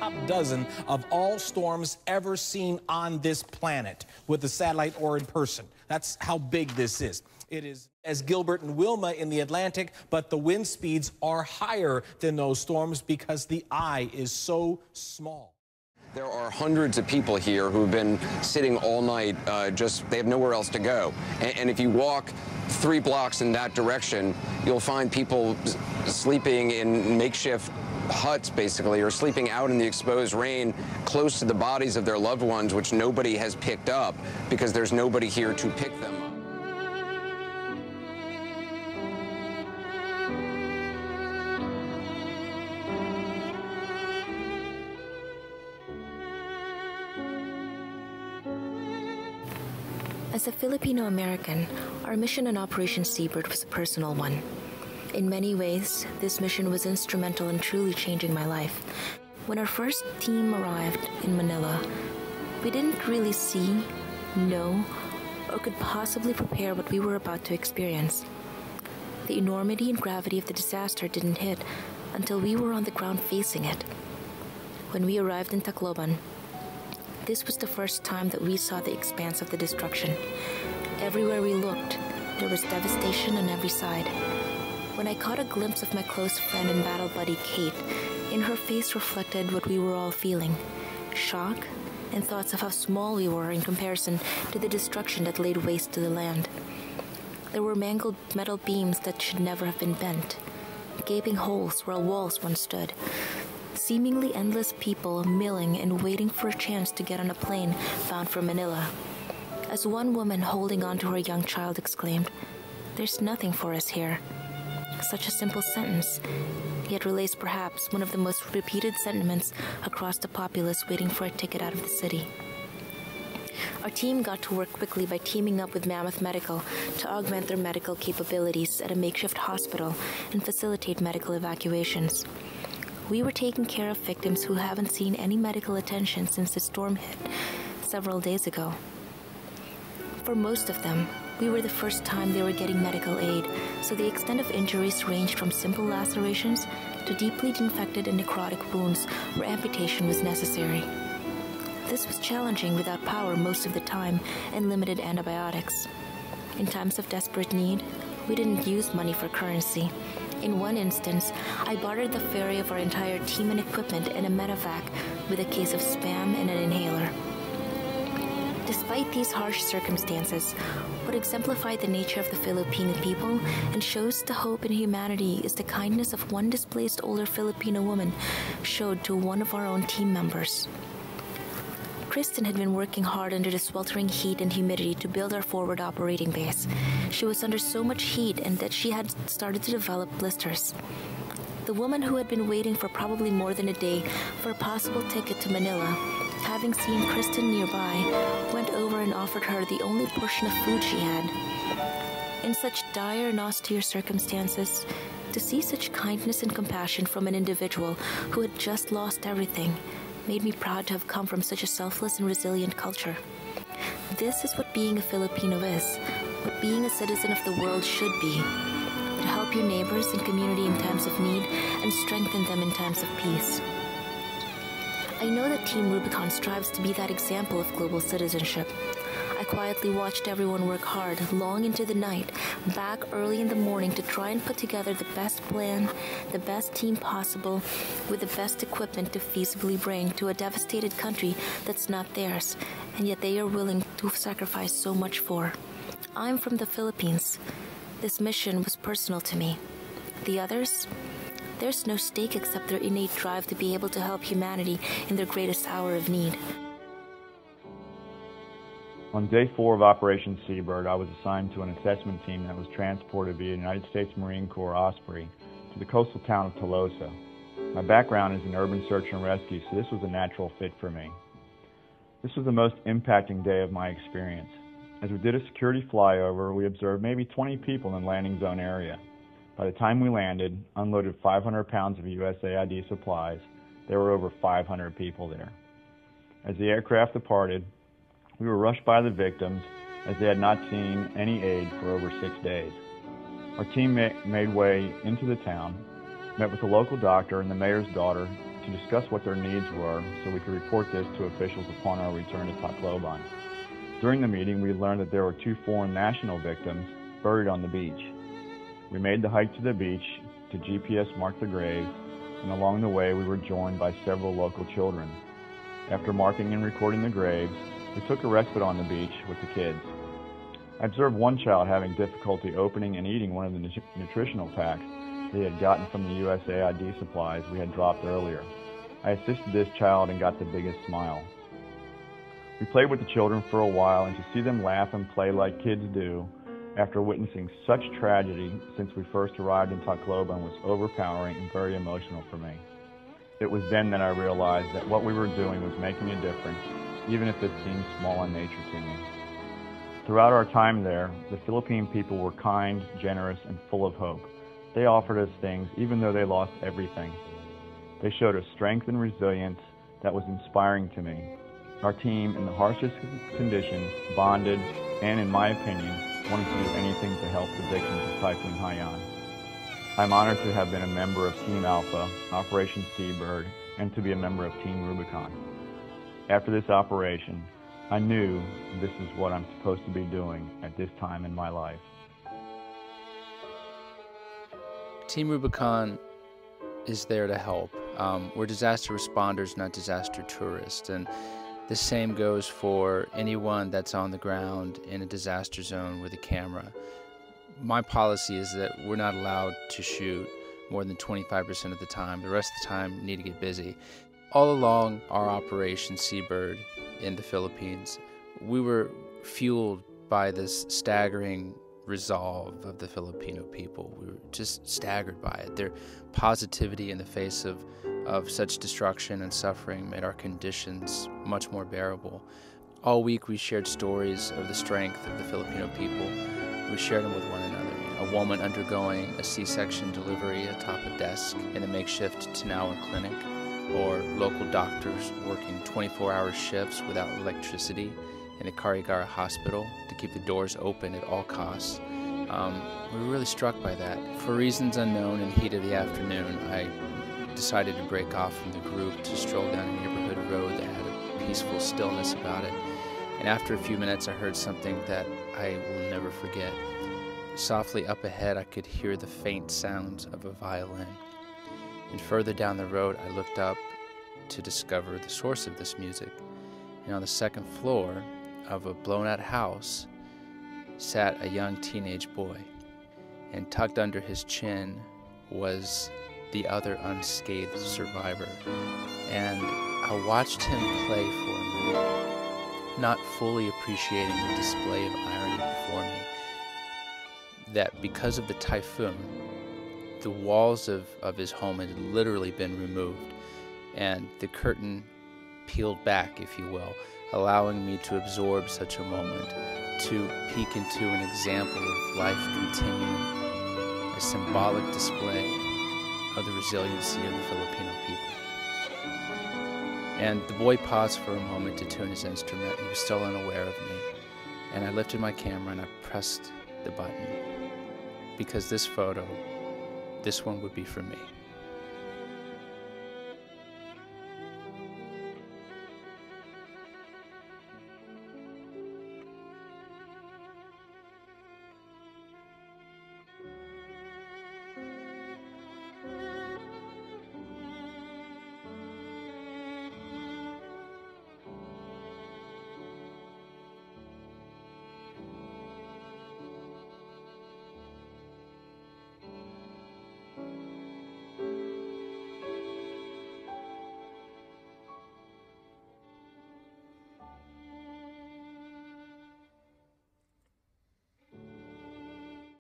top dozen of all storms ever seen on this planet with the satellite or in person. That's how big this is. It is as Gilbert and Wilma in the Atlantic, but the wind speeds are higher than those storms because the eye is so small. There are hundreds of people here who've been sitting all night, they have nowhere else to go. And if you walk 3 blocks in that direction, you'll find people sleeping in makeshift huts, basically, or sleeping out in the exposed rain close to the bodies of their loved ones, which nobody has picked up because there's nobody here to pick them up. As a Filipino-American, our mission on Operation Seabird was a personal one. In many ways, this mission was instrumental in truly changing my life. When our first team arrived in Manila, we didn't really see, know, or could possibly prepare what we were about to experience. The enormity and gravity of the disaster didn't hit until we were on the ground facing it. When we arrived in Tacloban, this was the first time that we saw the expanse of the destruction. Everywhere we looked, there was devastation on every side. When I caught a glimpse of my close friend and battle buddy Kate, in her face reflected what we were all feeling: shock and thoughts of how small we were in comparison to the destruction that laid waste to the land. There were mangled metal beams that should never have been bent, gaping holes where walls once stood, seemingly endless people milling and waiting for a chance to get on a plane bound for Manila. As one woman holding on to her young child exclaimed, "There's nothing for us here." Such a simple sentence, yet relays perhaps one of the most repeated sentiments across the populace waiting for a ticket out of the city. Our team got to work quickly by teaming up with Mammoth Medical to augment their medical capabilities at a makeshift hospital and facilitate medical evacuations. We were taking care of victims who haven't seen any medical attention since the storm hit several days ago. For most of them, we were the first time they were getting medical aid, so the extent of injuries ranged from simple lacerations to deeply infected and necrotic wounds where amputation was necessary. This was challenging without power most of the time and limited antibiotics. In times of desperate need, we didn't use money for currency. In one instance, I bartered the ferry of our entire team and equipment and a medevac with a case of Spam and an inhaler. Despite these harsh circumstances, what exemplified the nature of the Filipino people and shows the hope in humanity is the kindness of one displaced older Filipino woman showed to one of our own team members. Kristen had been working hard under the sweltering heat and humidity to build our forward operating base. She was under so much heat and that she had started to develop blisters. The woman who had been waiting for probably more than a day for a possible ticket to Manila, having seen Kristen nearby, went over and offered her the only portion of food she had. In such dire and austere circumstances, to see such kindness and compassion from an individual who had just lost everything made me proud to have come from such a selfless and resilient culture. This is what being a Filipino is, what being a citizen of the world should be: to help your neighbors and community in times of need and strengthen them in times of peace. I know that Team Rubicon strives to be that example of global citizenship. I quietly watched everyone work hard, long into the night, back early in the morning to try and put together the best plan, the best team possible, with the best equipment to feasibly bring to a devastated country that's not theirs, and yet they are willing to sacrifice so much for. I'm from the Philippines. This mission was personal to me. The others? There's no stake except their innate drive to be able to help humanity in their greatest hour of need. On day 4 of Operation Seabird, I was assigned to an assessment team that was transported via United States Marine Corps Osprey to the coastal town of Tolosa. My background is in urban search and rescue, so this was a natural fit for me. This was the most impacting day of my experience. As we did a security flyover, we observed maybe 20 people in the landing zone area. By the time we landed, unloaded 500 pounds of USAID supplies, there were over 500 people there. As the aircraft departed, we were rushed by the victims as they had not seen any aid for over 6 days. Our team made way into the town, met with the local doctor and the mayor's daughter, to discuss what their needs were so we could report this to officials upon our return to Tacloban. During the meeting, we learned that there were 2 foreign national victims buried on the beach. We made the hike to the beach to GPS mark the graves, and along the way we were joined by several local children. After marking and recording the graves, we took a respite on the beach with the kids. I observed one child having difficulty opening and eating one of the nutritional packs they had gotten from the USAID supplies we had dropped earlier. I assisted this child and got the biggest smile. We played with the children for a while, and to see them laugh and play like kids do after witnessing such tragedy since we first arrived in Tacloban was overpowering and very emotional for me. It was then that I realized that what we were doing was making a difference, even if it seemed small in nature to me. Throughout our time there, the Philippine people were kind, generous, and full of hope. They offered us things even though they lost everything. They showed us strength and resilience that was inspiring to me. Our team, in the harshest conditions, bonded and, in my opinion, wanted to do anything to help the victims of Typhoon Haiyan. I'm honored to have been a member of Team Alpha, Operation Seabird, and to be a member of Team Rubicon. After this operation, I knew this is what I'm supposed to be doing at this time in my life. Team Rubicon is there to help. We're disaster responders, not disaster tourists, and the same goes for anyone that's on the ground in a disaster zone with a camera. My policy is that we're not allowed to shoot more than 25% of the time. The rest of the time, we need to get busy. All along our Operation Seabird in the Philippines, we were fueled by this staggering resolve of the Filipino people. We were just staggered by it. Their positivity in the face of such destruction and suffering made our conditions much more bearable. All week we shared stories of the strength of the Filipino people. We shared them with one another. A woman undergoing a C-section delivery atop a desk in a makeshift Tanawan clinic, or local doctors working 24-hour shifts without electricity in the Carigara hospital to keep the doors open at all costs. We were really struck by that. For reasons unknown, in the heat of the afternoon, I decided to break off from the group to stroll down a neighborhood road that had a peaceful stillness about it. And after a few minutes, I heard something that I will never forget. Softly up ahead, I could hear the faint sounds of a violin. And further down the road, I looked up to discover the source of this music. And on the second floor of a blown-out house sat a young teenage boy. And tucked under his chin was the other unscathed survivor. And I watched him play for a minute, not fully appreciating the display of irony before me. That because of the typhoon, the walls of his home had literally been removed, and the curtain peeled back, if you will, allowing me to absorb such a moment, to peek into an example of life continuing, a symbolic display of the resiliency of the Filipino people. And the boy paused for a moment to tune his instrument. He was still unaware of me. And I lifted my camera and I pressed the button, because this photo, this one would be for me.